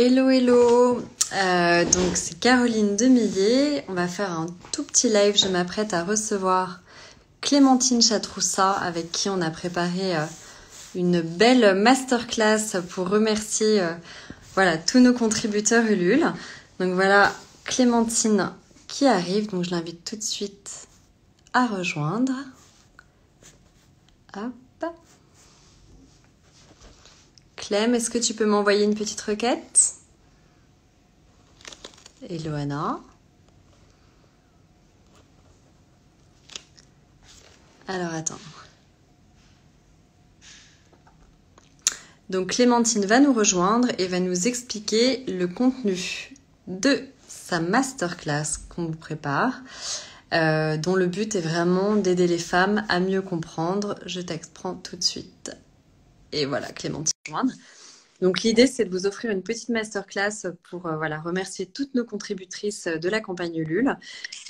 Hello, hello. Donc c'est Caroline Demillet. On va faire un tout petit live. Je m'apprête à recevoir Clémentine Chatroussa avec qui on a préparé une belle masterclass pour remercier voilà, tous nos contributeurs Ulule. Donc voilà Clémentine qui arrive. Donc je l'invite tout de suite à rejoindre. Hop. Clem, est-ce que tu peux m'envoyer une petite requête? Et Loana. Alors, attends. Donc, Clémentine va nous rejoindre et va nous expliquer le contenu de sa masterclass qu'on vous prépare, dont le but est vraiment d'aider les femmes à mieux comprendre. Je t'exprends tout de suite. Et voilà, Clémentine va rejoindre. Donc l'idée, c'est de vous offrir une petite masterclass pour voilà, remercier toutes nos contributrices de la campagne Ulule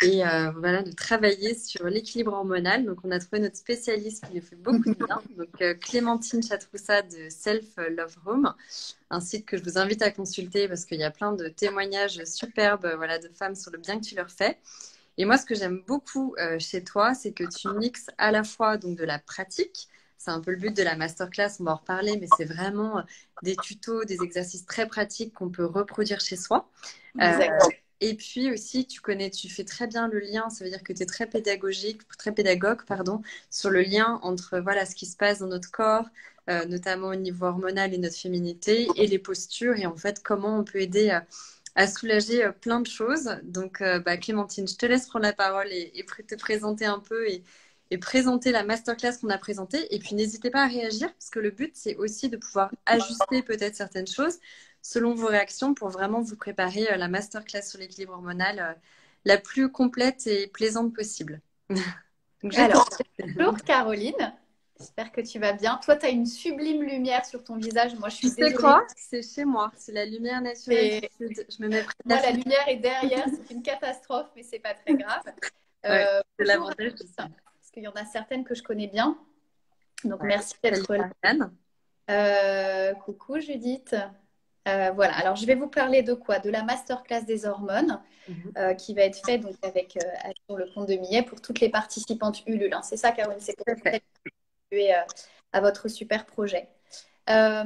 et voilà, de travailler sur l'équilibre hormonal. Donc on a trouvé notre spécialiste qui nous fait beaucoup de bien, donc Clémentine Chatroussa de Self Love Home, un site que je vous invite à consulter parce qu'il y a plein de témoignages superbes voilà, de femmes sur le bien que tu leur fais. Et moi, ce que j'aime beaucoup chez toi, c'est que tu mixes à la fois donc, de la pratique. C'est un peu le but de la masterclass, on va en reparler, mais c'est vraiment des tutos, des exercices très pratiques qu'on peut reproduire chez soi. Et puis aussi, tu fais très bien le lien, ça veut dire que tu es très pédagogue, pardon, sur le lien entre voilà, ce qui se passe dans notre corps, notamment au niveau hormonal et notre féminité, et les postures, et en fait, comment on peut aider à soulager plein de choses. Donc, Clémentine, je te laisse prendre la parole et te présenter un peu et présenter la masterclass qu'on a présentée. Et puis, n'hésitez pas à réagir, parce que le but, c'est aussi de pouvoir ajuster peut-être certaines choses selon vos réactions pour vraiment vous préparer la masterclass sur l'équilibre hormonal la plus complète et plaisante possible. Donc, alors, bonjour Caroline, j'espère que tu vas bien. Toi, tu as une sublime lumière sur ton visage. Moi, je suis désolée. Tu sais quoi? C'est chez moi, c'est la lumière naturelle. Je me mets près de moi, la lumière est derrière, c'est une catastrophe, mais c'est pas très grave. C'est l'avantage de ça. Parce qu'il y en a certaines que je connais bien. Donc, merci d'être là. Coucou Judith. Voilà, alors je vais vous parler de quoi? De la masterclass des hormones qui va être faite donc, sur le compte de Millet pour toutes les participantes Ulule. Hein. C'est ça, Caroline, c'est pour contribuer à votre super projet. Alors,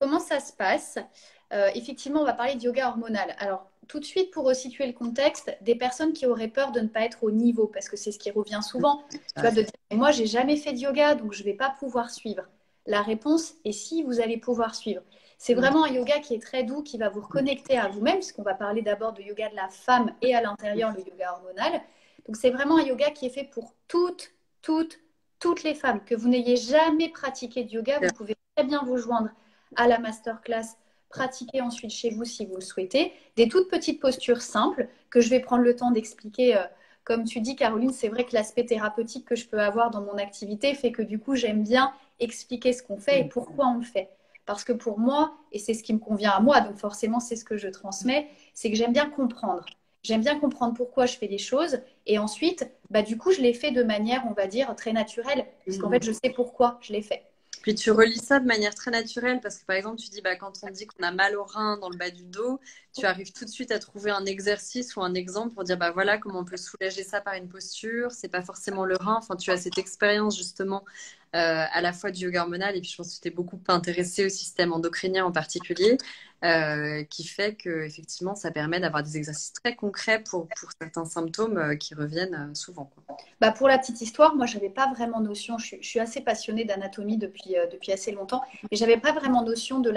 comment ça se passe? Effectivement, on va parler de yoga hormonal. Alors, tout de suite, pour resituer le contexte, des personnes qui auraient peur de ne pas être au niveau, parce que c'est ce qui revient souvent, tu vois, de dire, moi, j'ai jamais fait de yoga, donc je ne vais pas pouvoir suivre. La réponse est si, vous allez pouvoir suivre. C'est vraiment un yoga qui est très doux, qui va vous reconnecter à vous-même, puisqu'on va parler d'abord de yoga de la femme et à l'intérieur, le yoga hormonal. Donc, c'est vraiment un yoga qui est fait pour toutes les femmes. Que vous n'ayez jamais pratiqué de yoga, vous pouvez très bien vous joindre à la masterclass, pratiquer ensuite chez vous si vous le souhaitez. Des toutes petites postures simples que je vais prendre le temps d'expliquer. Comme tu dis, Caroline, c'est vrai que l'aspect thérapeutique que je peux avoir dans mon activité fait que du coup, j'aime bien expliquer ce qu'on fait et pourquoi on le fait. Parce que pour moi, et c'est ce qui me convient à moi, donc forcément, c'est ce que je transmets, c'est que j'aime bien comprendre. J'aime bien comprendre pourquoi je fais les choses et ensuite, du coup, je les fais de manière, on va dire, très naturelle, puisqu'en fait, je sais pourquoi je les fais. Puis tu relis ça de manière très naturelle parce que par exemple, tu dis quand on dit qu'on a mal au rein dans le bas du dos, tu arrives tout de suite à trouver un exercice ou un exemple pour dire voilà comment on peut soulager ça par une posture. C'est pas forcément le rein. Enfin, tu as cette expérience justement à la fois du yoga hormonal et puis je pense que tu t'es beaucoup intéressée au système endocrinien en particulier, qui fait que effectivement ça permet d'avoir des exercices très concrets pour certains symptômes qui reviennent souvent. Quoi. Pour la petite histoire, moi je n'avais pas vraiment notion, je suis assez passionnée d'anatomie depuis assez longtemps, mais je n'avais pas vraiment notion de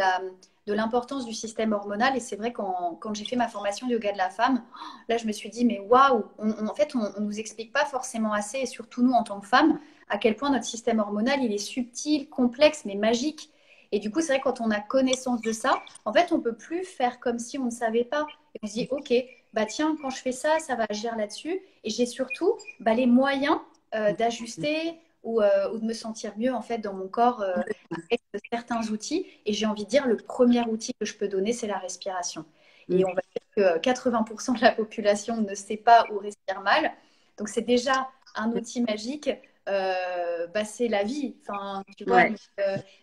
l'importance du système hormonal et c'est vrai quand j'ai fait ma formation de yoga de la femme, là je me suis dit mais waouh, en fait on nous explique pas forcément assez et surtout nous en tant que femmes à quel point notre système hormonal il est subtil, complexe mais magique. Et du coup, c'est vrai quand on a connaissance de ça, en fait, on ne peut plus faire comme si on ne savait pas. Et on se dit, ok, tiens, quand je fais ça, ça va agir là-dessus. Et j'ai surtout les moyens d'ajuster ou de me sentir mieux en fait dans mon corps avec certains outils. Et j'ai envie de dire, le premier outil que je peux donner, c'est la respiration. Et on va dire que 80% de la population ne sait pas ou respire mal. Donc, c'est déjà un outil magique. C'est la vie. Enfin, tu vois,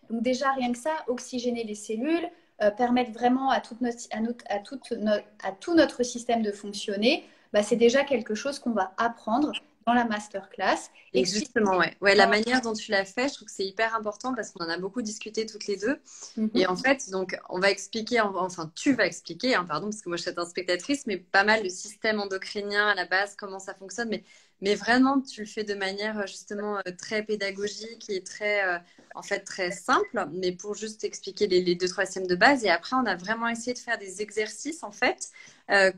donc déjà, rien que ça, oxygéner les cellules, permettent vraiment à tout notre système de fonctionner, bah, c'est déjà quelque chose qu'on va apprendre dans la masterclass. Et justement, ouais, la manière dont tu l'as fait, je trouve que c'est hyper important parce qu'on en a beaucoup discuté toutes les deux. Et en fait, donc, on va expliquer, enfin, tu vas expliquer, hein, pardon, parce que moi, je suis ta spectatrice, mais pas mal le système endocrinien à la base, comment ça fonctionne. Mais vraiment, tu le fais de manière justement très pédagogique et très, en fait, très simple, mais pour juste expliquer les deux, trois systèmes de base. Et après, on a vraiment essayé de faire des exercices, en fait,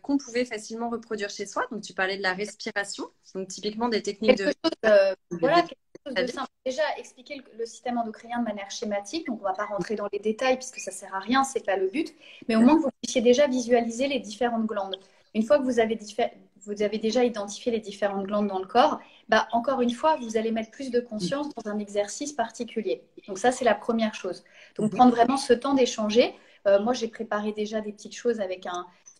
qu'on pouvait facilement reproduire chez soi. Donc, tu parlais de la respiration, donc typiquement des techniques quelque chose de simple. Déjà, expliquer le système endocrinien de manière schématique. Donc, on ne va pas rentrer dans les détails puisque ça ne sert à rien, ce n'est pas le but. Mais au moins que vous puissiez déjà visualiser les différentes glandes. Une fois que vous avez déjà identifié les différentes glandes dans le corps, bah, encore une fois, vous allez mettre plus de conscience dans un exercice particulier. Donc, ça, c'est la première chose. Donc, prendre vraiment ce temps d'échanger. Moi, j'ai préparé déjà des petites choses avec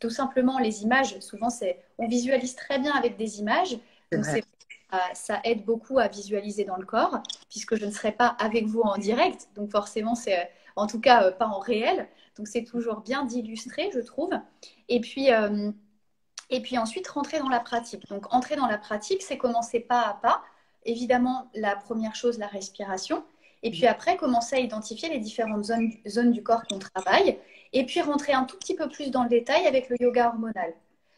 tout simplement les images. Souvent, on visualise très bien avec des images. Donc, ça aide beaucoup à visualiser dans le corps, puisque je ne serai pas avec vous en direct. Donc, forcément, c'est en tout cas pas en réel. Donc, c'est toujours bien d'illustrer, je trouve. Et puis ensuite, rentrer dans la pratique. Donc, entrer dans la pratique, c'est commencer pas à pas. Évidemment, la première chose, la respiration. Et puis après, commencer à identifier les différentes zones du corps qu'on travaille. Et puis, rentrer un tout petit peu plus dans le détail avec le yoga hormonal.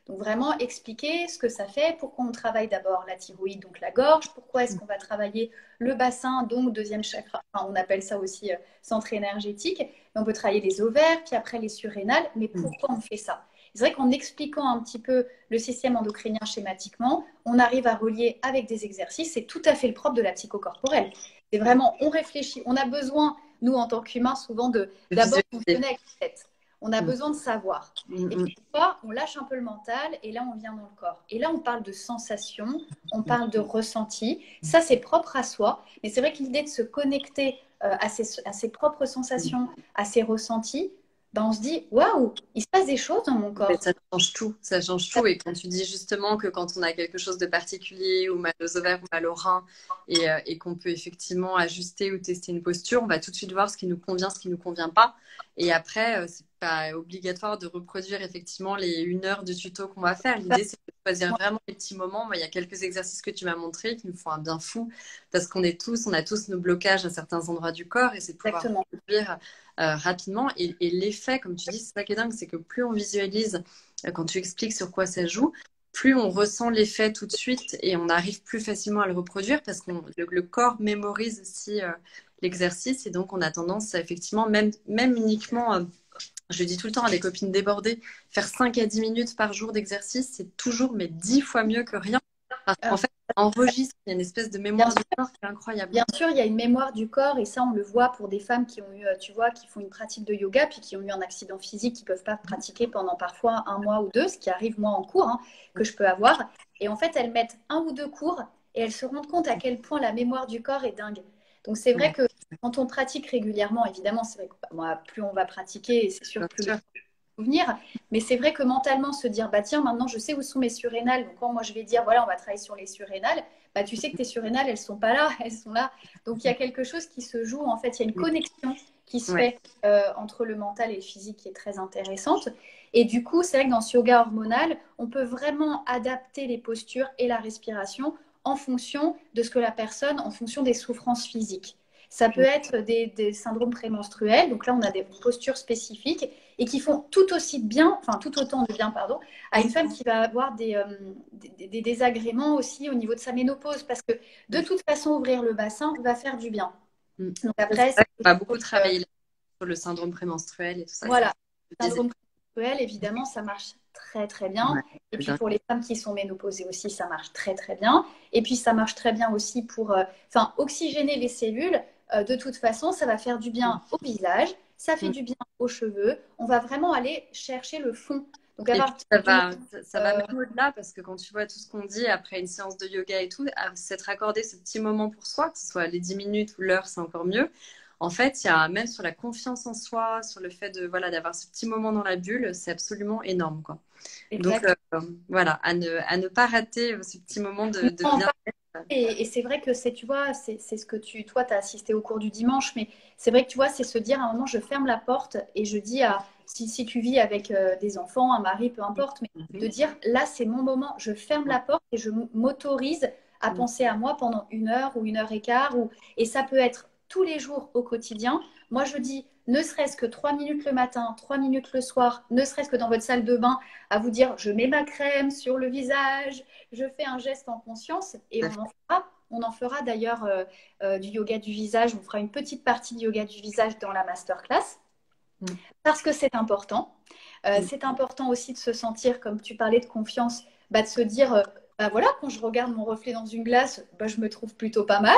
Donc, vraiment expliquer ce que ça fait, pourquoi on travaille d'abord la thyroïde, donc la gorge, pourquoi est-ce qu'on va travailler le bassin, donc deuxième chakra. Enfin, on appelle ça aussi centre énergétique. Et on peut travailler les ovaires, puis après les surrénales. Mais pourquoi on fait ça? C'est vrai qu'en expliquant un petit peu le système endocrinien schématiquement, on arrive à relier avec des exercices. C'est tout à fait le propre de la psychocorporelle. C'est vraiment, on réfléchit. On a besoin, nous, en tant qu'humains, souvent d'abord fonctionner avec la tête. On a besoin de savoir. Et puis, on lâche un peu le mental et là, on vient dans le corps. Et là, on parle de sensations, on parle de ressenti. Ça, c'est propre à soi. Mais c'est vrai que l'idée de se connecter à ses propres sensations, à ses ressentis, ben on se dit, waouh, il se passe des choses dans mon corps. Mais ça change tout, ça change tout. Et quand tu dis justement que quand on a quelque chose de particulier ou mal aux ovaires ou mal aux reins et qu'on peut effectivement ajuster ou tester une posture, on va tout de suite voir ce qui nous convient, ce qui nous convient pas. Et après, c'est pas obligatoire de reproduire effectivement les 1 heure de tuto qu'on va faire. L'idée, c'est de choisir vraiment les petits moments. Moi, il y a quelques exercices que tu m'as montrés qui nous font un bien fou parce on a tous nos blocages à certains endroits du corps et c'est de pouvoir reproduire rapidement. Et l'effet, comme tu dis, c'est ça qui est dingue, c'est que plus on visualise, quand tu expliques sur quoi ça joue, plus on ressent l'effet tout de suite et on arrive plus facilement à le reproduire parce que le corps mémorise aussi l'exercice et donc on a tendance à effectivement, même uniquement, je le dis tout le temps à des copines débordées, faire 5 à 10 minutes par jour d'exercice, c'est toujours mais 10 fois mieux que rien. Parce qu'en fait, on enregistre, il y a une espèce de mémoire du corps qui est incroyable. Bien sûr, il y a une mémoire du corps et ça, on le voit pour des femmes qui ont eu, tu vois, qui font une pratique de yoga puis qui ont eu un accident physique, qui ne peuvent pas pratiquer pendant parfois 1 mois ou 2, ce qui arrive moi en cours, hein, que je peux avoir. Et en fait, elles mettent 1 ou 2 cours et elles se rendent compte à quel point la mémoire du corps est dingue. Donc, c'est vrai que quand on pratique régulièrement, évidemment, c'est vrai que moi, plus on va pratiquer, c'est sûr, plus souvenir. Mais c'est vrai que mentalement, se dire, bah tiens, maintenant je sais où sont mes surrénales. Donc quand moi je vais dire, voilà, on va travailler sur les surrénales, bah tu sais que tes surrénales, elles sont pas là, elles sont là. Donc il y a quelque chose qui se joue, en fait, il y a une connexion qui se fait entre le mental et le physique qui est très intéressante. Et du coup, c'est vrai que dans ce yoga hormonal, on peut vraiment adapter les postures et la respiration en fonction de ce que la personne, en fonction des souffrances physiques. Ça peut être des syndromes prémenstruels. Donc là, on a des postures spécifiques et qui font tout aussi bien, enfin tout autant de bien, pardon, à une femme qui va avoir des désagréments aussi au niveau de sa ménopause. Parce que de toute façon, ouvrir le bassin va faire du bien. Donc après, on va beaucoup travailler sur le syndrome prémenstruel et tout ça. Voilà, le syndrome prémenstruel, évidemment, ça marche très très bien. Et puis pour les femmes qui sont ménopausées aussi, ça marche très très bien. Et puis ça marche très bien aussi pour oxygéner les cellules. De toute façon, ça va faire du bien au visage, ça fait du bien aux cheveux. On va vraiment aller chercher le fond. Donc, ça va même au-delà parce que quand tu vois tout ce qu'on dit après une séance de yoga et tout, s'être raccordé ce petit moment pour soi, que ce soit les 10 minutes ou l'heure, c'est encore mieux. En fait, il y a même sur la confiance en soi, sur le fait de d'avoir ce petit moment dans la bulle, c'est absolument énorme, quoi. Donc voilà, à ne pas rater ce petit moment de bien-être. Et c'est vrai que c'est, tu vois, c'est ce que toi, tu as assisté au cours du dimanche, mais c'est vrai que tu vois, c'est se dire à un moment, je ferme la porte et je dis si tu vis avec des enfants, un mari, peu importe, mais de dire, là, c'est mon moment, je ferme la porte et je m'autorise à penser à moi pendant 1 heure ou 1 heure et quart, et ça peut être tous les jours au quotidien. Moi, je dis, ne serait-ce que 3 minutes le matin, 3 minutes le soir, ne serait-ce que dans votre salle de bain, à vous dire, je mets ma crème sur le visage, je fais un geste en conscience et on en fera d'ailleurs du yoga du visage. On fera une petite partie du yoga du visage dans la masterclass parce que c'est important. C'est important aussi de se sentir, comme tu parlais de confiance, de se dire, bah voilà, quand je regarde mon reflet dans une glace, bah, je me trouve plutôt pas mal.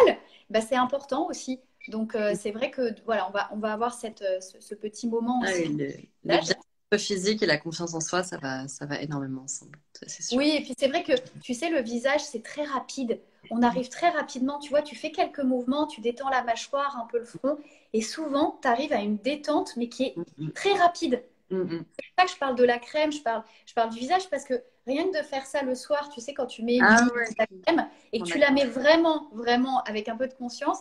Bah, c'est important aussi. Donc, c'est vrai que voilà, on va avoir ce petit moment aussi. Le bien-être physique et la confiance en soi, ça va énormément ensemble, c'est sûr. Oui, et puis c'est vrai que, tu sais, le visage, c'est très rapide. On arrive très rapidement, tu vois, tu fais quelques mouvements, tu détends la mâchoire, un peu le front, et souvent, tu arrives à une détente, mais qui est très rapide. C'est pour ça que je parle de la crème, je parle du visage, parce que rien que de faire ça le soir, tu sais, quand tu mets la crème, et que tu la mets vraiment, vraiment avec un peu de conscience,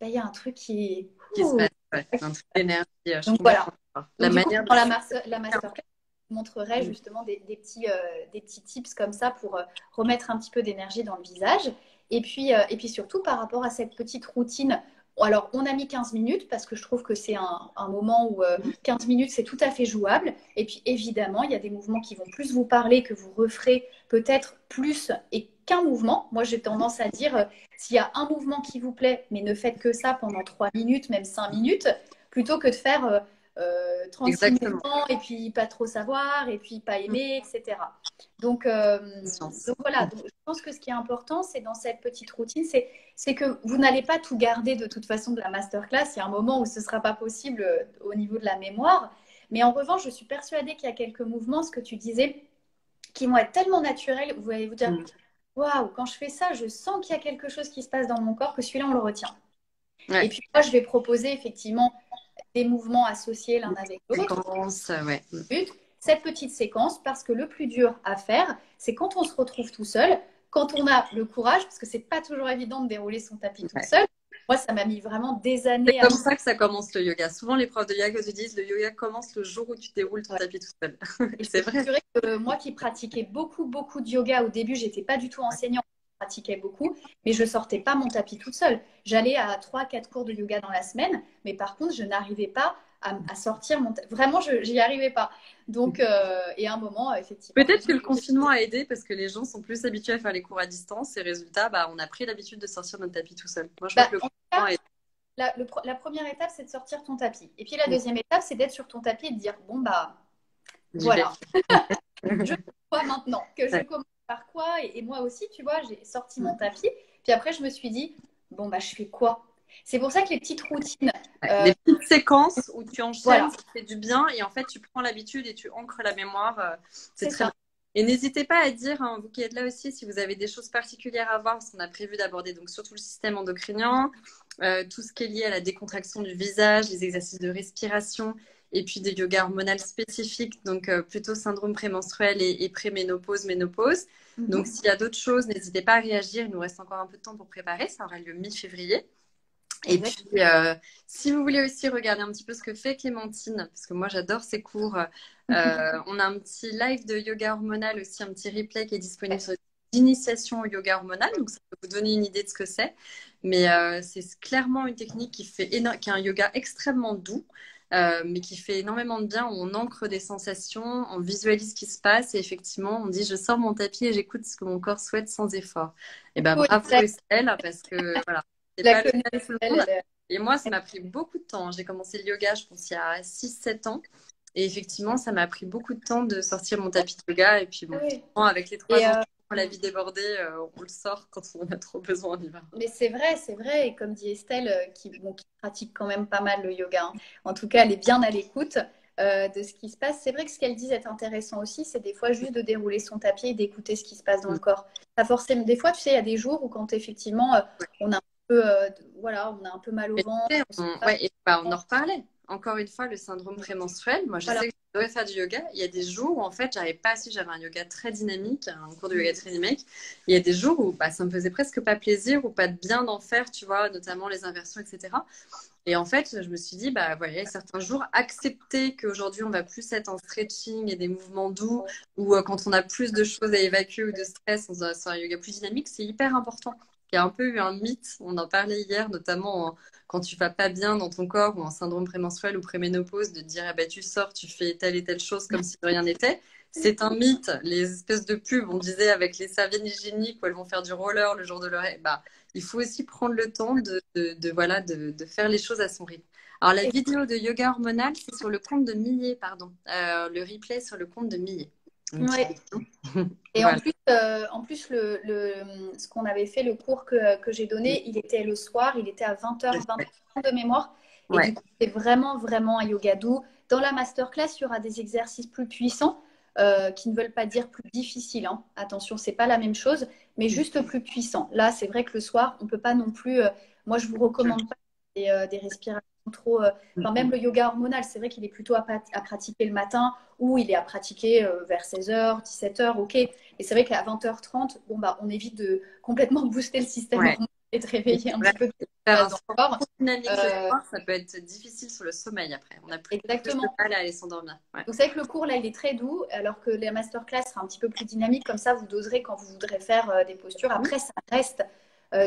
ben, il y a un truc qui se passe, un truc d'énergie. Donc voilà. La Donc, manière dans la masterclass, je montrerai justement des petits tips comme ça pour remettre un petit peu d'énergie dans le visage. Et puis surtout par rapport à cette petite routine. Alors, on a mis 15 minutes parce que je trouve que c'est un moment où 15 minutes, c'est tout à fait jouable. Et puis, évidemment, il y a des mouvements qui vont plus vous parler, que vous referez peut-être plus et qu'un mouvement. Moi, j'ai tendance à dire, s'il y a un mouvement qui vous plaît, mais ne faites que ça pendant 3 minutes, même 5 minutes, plutôt que de faire 36 mouvements et puis pas trop savoir et puis pas aimer, etc. Donc voilà, donc, je pense que ce qui est important, c'est dans cette petite routine, c'est que vous n'allez pas tout garder de toute façon de la masterclass. Il y a un moment où ce ne sera pas possible au niveau de la mémoire. Mais en revanche, je suis persuadée qu'il y a quelques mouvements, ce que tu disais, qui vont être tellement naturels, vous allez vous dire, waouh, quand je fais ça, je sens qu'il y a quelque chose qui se passe dans mon corps, que celui-là, on le retient. Et puis moi, je vais proposer effectivement des mouvements associés l'un avec l'autre. Cette petite séquence, parce que le plus dur à faire, c'est quand on se retrouve tout seul, quand on a le courage, parce que c'est pas toujours évident de dérouler son tapis tout seul. Moi, ça m'a mis vraiment des années. C'est comme ça que ça commence le yoga. Souvent, les profs de yoga te disent le yoga commence le jour où tu déroules ton tapis tout seul. C'est vrai. Que moi qui pratiquais beaucoup de yoga au début, j'étais pas du tout enseignante, je pratiquais beaucoup, mais je sortais pas mon tapis toute seule. J'allais à 3-4 cours de yoga dans la semaine, mais par contre, je n'arrivais pas à sortir mon tapis. Vraiment, j'y arrivais pas. Donc, et à un moment, effectivement. Peut-être que le confinement a aidé parce que les gens sont plus habitués à faire les cours à distance et résultat, on a pris l'habitude de sortir notre tapis tout seul. Moi, je crois que le confinement a aidé. La première étape, c'est de sortir ton tapis. Et puis la deuxième étape, c'est d'être sur ton tapis et de dire, bon, bah, voilà. Je fais quoi maintenant? Que je commence par quoi? Et moi aussi, tu vois, j'ai sorti mon tapis. Puis après, je me suis dit, bon, bah, je fais quoi? C'est pour ça que les petites routines. Les petites séquences où tu enchaînes, ça fait du bien. Et en fait, tu prends l'habitude et tu ancres la mémoire. C'est très bien. Et n'hésitez pas à dire, vous qui êtes là aussi, si vous avez des choses particulières à voir, parce qu'on a prévu d'aborder donc surtout le système endocrinien, tout ce qui est lié à la décontraction du visage, les exercices de respiration, et puis des yoga hormonal spécifiques, donc plutôt syndrome prémenstruel et préménopause, ménopause. Donc s'il y a d'autres choses, n'hésitez pas à réagir. Il nous reste encore un peu de temps pour préparer. Ça aura lieu mi-février. Et puis, si vous voulez aussi regarder un petit peu ce que fait Clémentine, parce que moi j'adore ses cours, on a un petit live de yoga hormonal aussi, un petit replay qui est disponible sur l'initiation au yoga hormonal, donc ça peut vous donner une idée de ce que c'est. Mais c'est clairement une technique qui est un yoga extrêmement doux, mais qui fait énormément de bien. On ancre des sensations, on visualise ce qui se passe et effectivement on dit je sors mon tapis et j'écoute ce que mon corps souhaite sans effort. Et bravo Estelle, parce que voilà. Pas le cas de tout le monde. Et moi, ça m'a pris beaucoup de temps. J'ai commencé le yoga, je pense, il y a 6-7 ans. Et effectivement, ça m'a pris beaucoup de temps de sortir mon tapis de yoga. Et puis, bon, avec les 3 ans, la vie débordée, on le sort quand on en a trop besoin en hiver. Mais c'est vrai. Et comme dit Estelle, qui pratique quand même pas mal le yoga, hein. En tout cas, elle est bien à l'écoute de ce qui se passe. C'est vrai que ce qu'elle dit est intéressant aussi, c'est des fois juste de dérouler son tapis et d'écouter ce qui se passe dans le corps. Pas forcément. Des fois, tu sais, il y a des jours où quand effectivement, on a on a un peu mal au ventre. On en reparlait. encore une fois, le syndrome prémenstruel. Moi, je Voilà. sais que je devrais faire du yoga. Il y a des jours où, en fait, j'arrivais pas, si j'avais un yoga très dynamique, un cours de yoga très dynamique. Il y a des jours où bah, ça me faisait presque pas plaisir ou pas de bien d'en faire, tu vois, notamment les inversions, etc. Et en fait, je me suis dit, bah voilà, certains jours, accepter qu'aujourd'hui, on va plus être en stretching et des mouvements doux, ou quand on a plus de choses à évacuer ou de stress, on va sur un yoga plus dynamique, c'est hyper important. Il y a un peu eu un mythe, on en parlait hier, notamment quand tu vas pas bien dans ton corps ou en syndrome prémenstruel ou préménopause, de te dire, ah bah, tu sors, tu fais telle et telle chose comme si de rien n'était. C'est un mythe. Les espèces de pubs, on disait avec les serviettes hygiéniques où elles vont faire du roller le jour de leur... Bah, il faut aussi prendre le temps voilà, de faire les choses à son rythme. Alors, la vidéo de yoga hormonal, c'est sur le compte de Millet, pardon. Le replay sur le compte de Millet. Ouais. Et Voilà. en plus ce qu'on avait fait, le cours que j'ai donné, il était le soir, il était à 20h, 20h de mémoire. Et Ouais. du coup, c'est vraiment, vraiment un yoga doux. Dans la masterclass, il y aura des exercices plus puissants qui ne veulent pas dire plus difficiles. Hein. Attention, c'est pas la même chose, mais juste plus puissants. Là, c'est vrai que le soir, on peut pas non plus. Moi, je vous recommande pas des respirations trop. Enfin, même le yoga hormonal, c'est vrai qu'il est plutôt à pratiquer le matin ou il est à pratiquer vers 16h, 17h, ok. Et c'est vrai qu'à 20h30, bon, bah, on évite de complètement booster le système hormonal et de réveiller un petit peu Faire un dans le sport corps. trop dynamique le soir, ça peut être difficile sur le sommeil après. On a plus de Exactement. mal à aller s'endormir. Ouais. Donc c'est vrai que le cours là il est très doux, alors que la masterclass sera un petit peu plus dynamique, comme ça vous doserez quand vous voudrez faire des postures. Après ça reste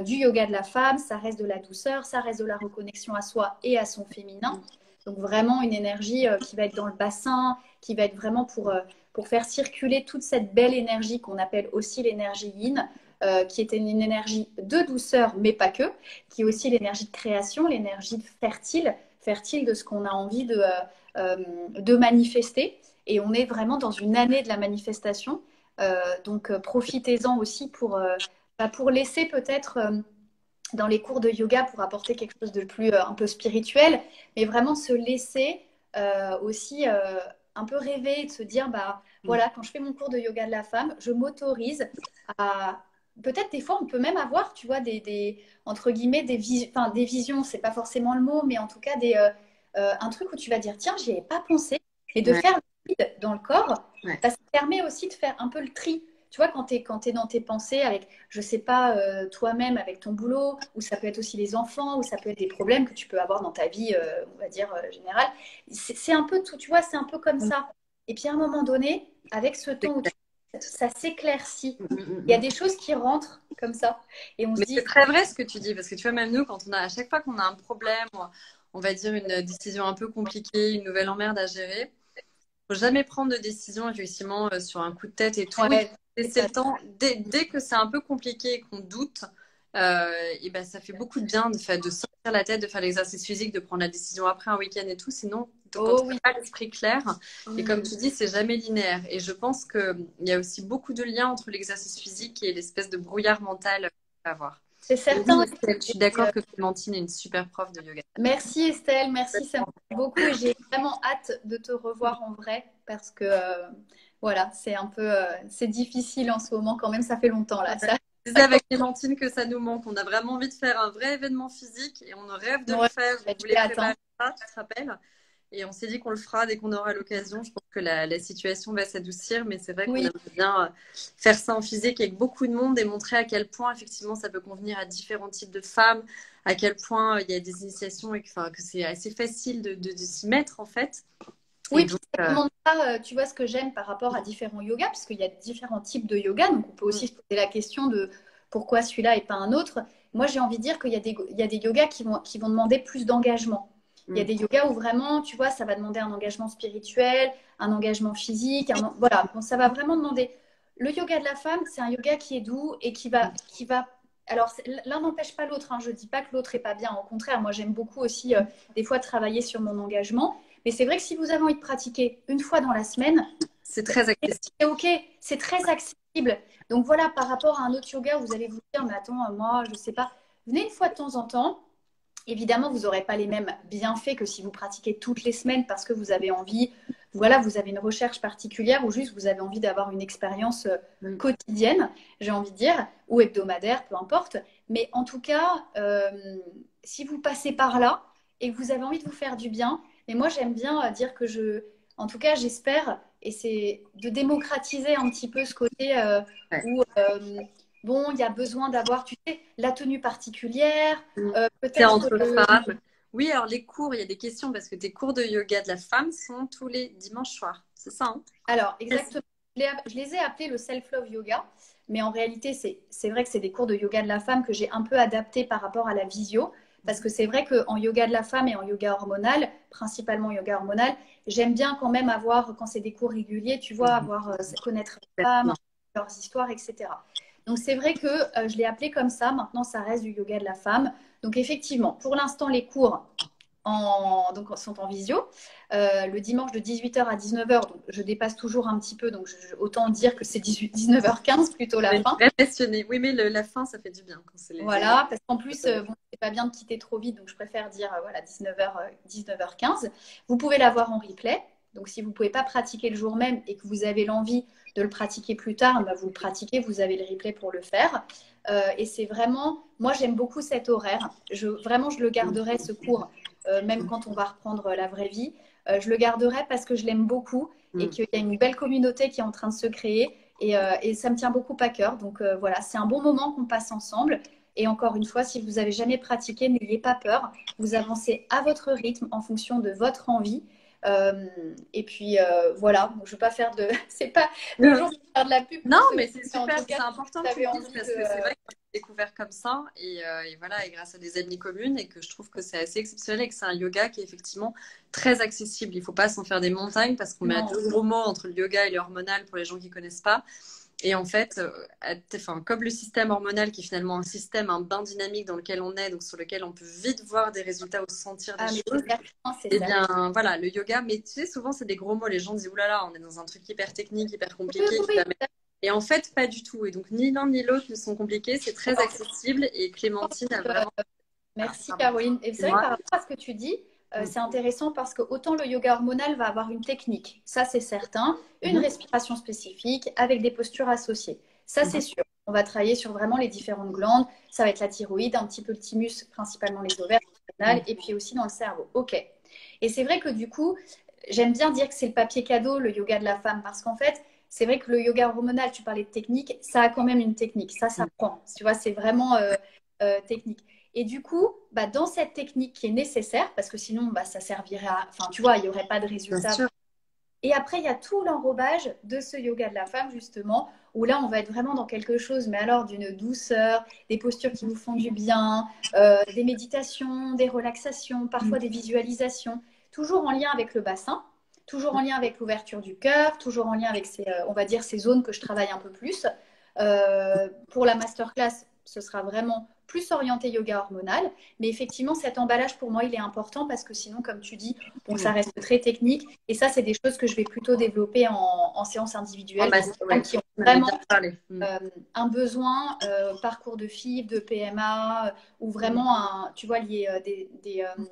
du yoga de la femme, ça reste de la douceur, ça reste de la reconnexion à soi et à son féminin. Donc vraiment une énergie qui va être dans le bassin, qui va être vraiment pour faire circuler toute cette belle énergie qu'on appelle aussi l'énergie yin, qui est une énergie de douceur, mais pas que, qui est aussi l'énergie de création, l'énergie fertile, fertile de ce qu'on a envie de manifester. Et on est vraiment dans une année de la manifestation. Donc profitez-en aussi pour laisser peut-être dans les cours de yoga pour apporter quelque chose de plus un peu spirituel, mais vraiment se laisser aussi un peu rêver et de se dire, bah voilà, quand je fais mon cours de yoga de la femme, je m'autorise à... Peut-être des fois, on peut même avoir, tu vois, entre guillemets, des visions, c'est pas forcément le mot, mais en tout cas, un truc où tu vas dire, tiens, j'y avais pas pensé, et de faire le vide dans le corps, ça permet aussi de faire un peu le tri. Tu vois, quand tu es dans tes pensées avec, je sais pas, toi-même avec ton boulot, ou ça peut être aussi les enfants, ou ça peut être des problèmes que tu peux avoir dans ta vie, on va dire, générale. C'est un peu tout, tu vois, c'est un peu comme ça. Et puis à un moment donné, avec ce temps où ça s'éclaircit, il y a des choses qui rentrent comme ça. Et on se Mais dit, c'est très vrai ce que tu dis, parce que tu vois, même nous, à chaque fois qu'on a un problème, on va dire une décision un peu compliquée, une nouvelle emmerde à gérer, faut jamais prendre de décision effectivement sur un coup de tête et tout. ouais, C'est le temps, dès que c'est un peu compliqué et qu'on doute, et ben, ça fait beaucoup de bien de sortir la tête, de faire l'exercice physique, de prendre la décision après un week-end et tout. Sinon, quand tu n'as pas l'esprit clair, et comme tu dis, c'est jamais linéaire. Et je pense qu'il y a aussi beaucoup de liens entre l'exercice physique et l'espèce de brouillard mental à avoir. c'est certain. Je suis d'accord que Clémentine est une super prof de yoga. Merci Estelle, merci, ça me fait beaucoup et j'ai vraiment hâte de te revoir en vrai parce que voilà, c'est un peu c'est difficile en ce moment quand même, ça fait longtemps là. Je disais avec Clémentine que ça nous manque. On a vraiment envie de faire un vrai événement physique et on rêve de le faire. On voulait préparer ça, tu te rappelles? Et on s'est dit qu'on le fera dès qu'on aura l'occasion. Je pense que la situation va s'adoucir, mais c'est vrai qu'on aimerait bien faire ça en physique avec beaucoup de monde et montrer à quel point effectivement ça peut convenir à différents types de femmes, à quel point il y a des initiations et que c'est assez facile de s'y mettre en fait. Oui, puis c'est vraiment ça, tu vois ce que j'aime par rapport à différents yogas, parce qu'il y a différents types de yoga, donc on peut aussi se poser la question de pourquoi celui-là et pas un autre. Moi, j'ai envie de dire qu'il y a des yogas qui vont demander plus d'engagement. Il y a des yogas où vraiment, tu vois, ça va demander un engagement spirituel, un engagement physique, voilà, bon, ça va vraiment demander. Le yoga de la femme, c'est un yoga qui est doux et qui va. Alors, l'un n'empêche pas l'autre. Hein. Je ne dis pas que l'autre est pas bien. Au contraire, moi, j'aime beaucoup aussi des fois travailler sur mon engagement. Mais c'est vrai que si vous avez envie de pratiquer une fois dans la semaine, c'est très accessible. C'est OK, c'est très accessible. Donc voilà, par rapport à un autre yoga, vous allez vous dire, mais attends, moi, je ne sais pas. Venez une fois de temps en temps. Évidemment, vous n'aurez pas les mêmes bienfaits que si vous pratiquez toutes les semaines parce que vous avez envie, voilà, vous avez une recherche particulière ou juste vous avez envie d'avoir une expérience quotidienne, j'ai envie de dire, ou hebdomadaire, peu importe. Mais en tout cas, si vous passez par là et que vous avez envie de vous faire du bien, Et moi, j'aime bien dire que en tout cas, j'espère, et c'est de démocratiser un petit peu ce côté Ouais. où, bon, il y a besoin d'avoir, tu sais, la tenue particulière, C'est peut-être entre femmes. Oui, alors les cours, il y a des questions parce que tes cours de yoga de la femme sont tous les dimanches soirs. C'est ça, hein? Alors, exactement. Je les ai appelés le self-love yoga, mais en réalité, c'est vrai que c'est des cours de yoga de la femme que j'ai un peu adaptés par rapport à la visio, parce que c'est vrai qu'en yoga de la femme et en yoga hormonal, principalement yoga hormonal, j'aime bien quand même avoir, quand c'est des cours réguliers, tu vois, avoir, connaître les femmes, leurs histoires, etc. Donc, c'est vrai que je l'ai appelé comme ça. Maintenant, ça reste du yoga de la femme. Donc, effectivement, pour l'instant, les cours donc, sont en visio. Le dimanche de 18h à 19h, donc je dépasse toujours un petit peu, donc autant dire que c'est 19h15 plutôt la fin. Très passionnée. Oui, mais la fin, ça fait du bien quand c'est les Voilà, parce qu'en plus, bon, c'est pas bien de quitter trop vite, donc je préfère dire voilà, 19h15. Vous pouvez l'avoir en replay. Donc, si vous ne pouvez pas pratiquer le jour même et que vous avez l'envie de le pratiquer plus tard, bah, vous le pratiquez, vous avez le replay pour le faire. Et c'est vraiment, moi, j'aime beaucoup cet horaire. Vraiment, je le garderai, ce cours, même quand on va reprendre la vraie vie. Je le garderai parce que je l'aime beaucoup et qu'il y a une belle communauté qui est en train de se créer. Et ça me tient beaucoup à cœur. Donc voilà, c'est un bon moment qu'on passe ensemble. Et encore une fois, si vous n'avez jamais pratiqué, n'ayez pas peur. Vous avancez à votre rythme en fonction de votre envie. Et puis voilà, donc, je ne veux pas faire de. C'est pas le jour de faire de la pub. Non, Pour mais c'est mais en super, tout cas, c'est important si que vous tu avez le dises envie parce de. que c'est vrai que j'ai découvert comme ça et voilà, et grâce à des amis communes et que je trouve que c'est assez exceptionnel et que c'est un yoga qui est effectivement très accessible. Il ne faut pas s'en faire des montagnes parce qu'on met Non. deux gros mots entre le yoga et le hormonal pour les gens qui ne connaissent pas. Et en fait, enfin, comme le système hormonal qui est finalement un système, un bain dynamique dans lequel on est, donc sur lequel on peut vite voir des résultats ou sentir des Ah, mais choses, c'est certain, c'est eh ça. bien voilà, le yoga, mais tu sais, souvent c'est des gros mots, les gens disent, oulala, on est dans un truc hyper technique, hyper Oui, compliqué, oui, et en fait, pas du tout. Et donc, ni l'un ni l'autre ne sont compliqués, c'est très accessible et Clémentine a oui. vraiment... Merci Pardon, Caroline. Et c'est vrai que moi. par rapport à ce que tu dis, c'est intéressant parce que autant le yoga hormonal va avoir une technique, ça c'est certain, une Mhm. respiration spécifique avec des postures associées. Ça c'est Mhm. sûr. On va travailler sur vraiment les différentes glandes. Ça va être la thyroïde, un petit peu le thymus, principalement les ovaires, et puis aussi dans le cerveau. Ok. Et c'est vrai que du coup, j'aime bien dire que c'est le papier cadeau, le yoga de la femme, parce qu'en fait, c'est vrai que le yoga hormonal, tu parlais de technique, ça a quand même une technique. Ça prend. Tu vois, c'est vraiment technique. Et du coup, bah, dans cette technique qui est nécessaire, parce que sinon, bah, ça servirait à... Enfin, tu vois, il n'y aurait pas de Bien résultat. sûr. Et après, il y a tout l'enrobage de ce yoga de la femme, justement, où là, on va être vraiment dans quelque chose, mais alors d'une douceur, des postures qui vous font du bien, des méditations, des relaxations, parfois des visualisations, toujours en lien avec le bassin, toujours en lien avec l'ouverture du cœur, toujours en lien avec ces, on va dire, ces zones que je travaille un peu plus. Pour la masterclass, ce sera vraiment plus orienté yoga hormonal. Mais effectivement, cet emballage, pour moi, il est important parce que sinon, comme tu dis, bon, ça reste très technique. Et ça, c'est des choses que je vais plutôt développer en séance individuelle pour les femmes Ouais, qui ont on avait vraiment bien parlé. un besoin, parcours de FIV, de PMA, ou vraiment, tu vois, lié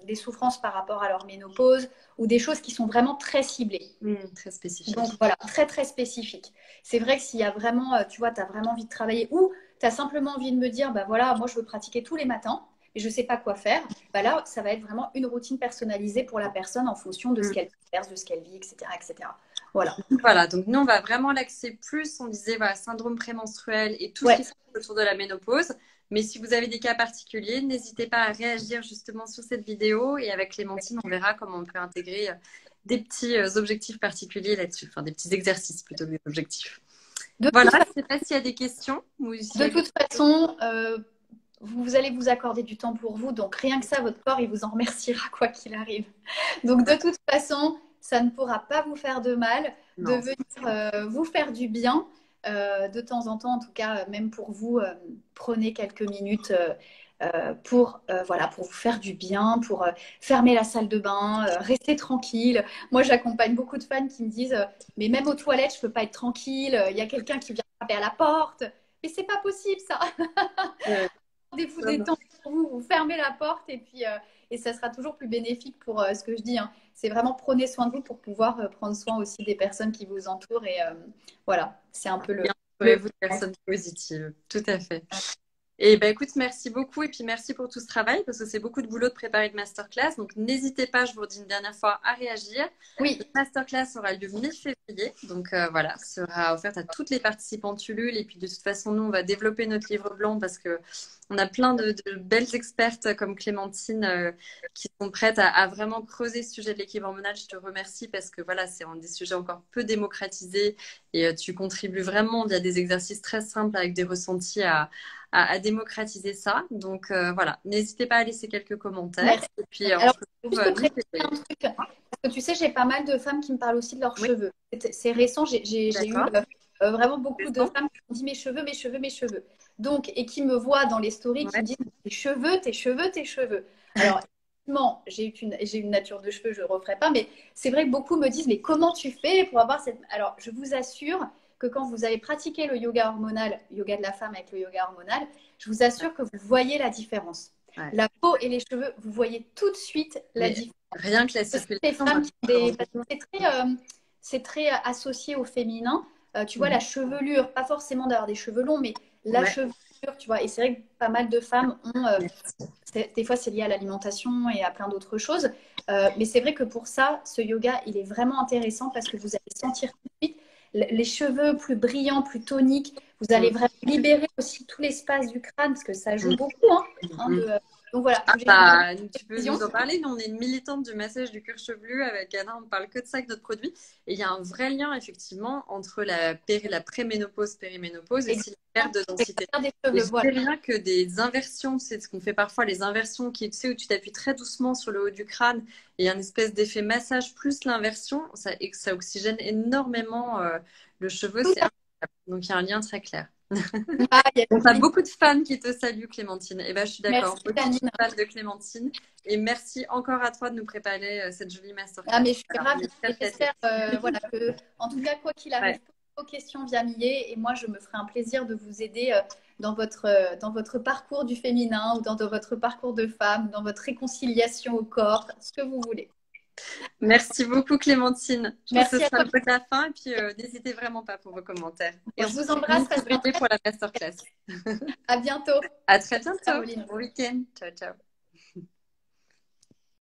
des souffrances par rapport à leur ménopause, ou des choses qui sont vraiment très ciblées. Très spécifique. Donc voilà, très très spécifique. C'est vrai que s'il y a vraiment, tu vois, tu as vraiment envie de travailler ou tu as simplement envie de me dire, bah voilà, moi je veux pratiquer tous les matins et je ne sais pas quoi faire, bah là, ça va être vraiment une routine personnalisée pour la personne en fonction de ce qu'elle traverse, de ce qu'elle vit, etc., etc. Voilà. Voilà, donc nous, on va vraiment l'axer plus. On disait, voilà, syndrome prémenstruel et tout ce Ouais. qui se passe autour de la ménopause. Mais si vous avez des cas particuliers, n'hésitez pas à réagir justement sur cette vidéo. Et avec Clémentine, on verra comment on peut intégrer des petits objectifs particuliers là-dessus. Enfin, des petits exercices plutôt que des objectifs. Voilà, je ne sais pas s'il y a des questions. Ou s'il y De a toute façon, vous allez vous accorder du temps pour vous, donc rien que ça, votre corps, il vous en remerciera quoi qu'il arrive. Donc de toute façon, ça ne pourra pas vous faire de mal de Non. venir vous faire du bien. De temps en temps, en tout cas, même pour vous, prenez quelques minutes voilà, pour vous faire du bien, pour fermer la salle de bain, rester tranquille. Moi, j'accompagne beaucoup de fans qui me disent mais même aux toilettes, je ne peux pas être tranquille, il y a quelqu'un qui vient frapper à la porte. Mais c'est pas possible ça. Ouais. Vous détendre pour vous, vous fermez la porte et puis et ça sera toujours plus bénéfique pour ce que je dis. Hein. C'est vraiment prenez soin de vous pour pouvoir prendre soin aussi des personnes qui vous entourent et voilà, c'est un peu Et le entourez-vous de personnes positives. Tout à fait. Et ben écoute, merci beaucoup et puis merci pour tout ce travail parce que c'est beaucoup de boulot de préparer une masterclass. Donc n'hésitez pas, je vous redis une dernière fois, à réagir. Oui. La masterclass aura lieu mi-février. Donc voilà, sera offerte à toutes les participantes Ulule. Et puis de toute façon, nous, on va développer notre livre blanc parce que on a plein de belles expertes comme Clémentine qui sont prêtes à vraiment creuser ce sujet de l'équilibre hormonal. Je te remercie parce que voilà, c'est un des sujets encore peu démocratisés et tu contribues vraiment via des exercices très simples avec des ressentis à démocratiser ça. Donc voilà, n'hésitez pas à laisser quelques commentaires. Merci. Et puis Alors, on se juste retrouve. préciser un truc, parce que tu sais, j'ai pas mal de femmes qui me parlent aussi de leurs cheveux. C'est récent, j'ai eu vraiment beaucoup de femmes qui m'ont dit mes cheveux, mes cheveux, mes cheveux. Donc, et qui me voient dans les stories, qui me disent tes cheveux, tes cheveux, tes cheveux. Alors, effectivement, j'ai une nature de cheveux, je ne referai pas, mais c'est vrai que beaucoup me disent mais comment tu fais pour avoir cette. Alors, je vous assure que quand vous avez pratiqué le yoga hormonal, yoga de la femme avec le yoga hormonal, je vous assure que vous voyez la différence. Ouais. La peau et les cheveux, vous voyez tout de suite la différence. Rien que la circulation. C'est très associé au féminin. Tu vois, la chevelure, pas forcément d'avoir des cheveux longs, mais la chevelure, tu vois. Et c'est vrai que pas mal de femmes ont. Des fois, c'est lié à l'alimentation et à plein d'autres choses. Mais c'est vrai que pour ça, ce yoga, il est vraiment intéressant parce que vous allez sentir tout de suite les cheveux plus brillants, plus toniques. Vous allez vraiment libérer aussi tout l'espace du crâne parce que ça joue beaucoup. Donc voilà. Tu peux nous en parler. Nous, on est une militante du massage du cuir chevelu. Avec Anna, on parle que de ça, avec notre produit. Et il y a un vrai lien, effectivement, entre la préménopause, périménopause et la perte de densité. Je sais bien que des inversions, c'est ce qu'on fait parfois, les inversions qui, tu sais, où tu t'appuies très doucement sur le haut du crâne et il y a une espèce d'effet massage plus l'inversion, ça oxygène énormément le cheveu. Donc, il y a un lien très clair. On a beaucoup de fans qui te saluent, Clémentine. Et ben, je suis d'accord. Beaucoup de fans de Clémentine. Et merci encore à toi de nous préparer cette jolie masterclass. Ah, mais je suis ravie. J'espère voilà, que, en tout cas, quoi qu'il arrive, vos questions via Millet. Et moi, je me ferai un plaisir de vous aider dans votre parcours du féminin ou dans votre parcours de femme, dans votre réconciliation au corps, ce que vous voulez. Merci beaucoup, Clémentine. Merci ce sera le mot de la fin. Et puis, n'hésitez vraiment pas pour vos commentaires. Et je vous embrasse. Pour la masterclass. À bientôt. À très bientôt. Bon week-end. Ciao, ciao.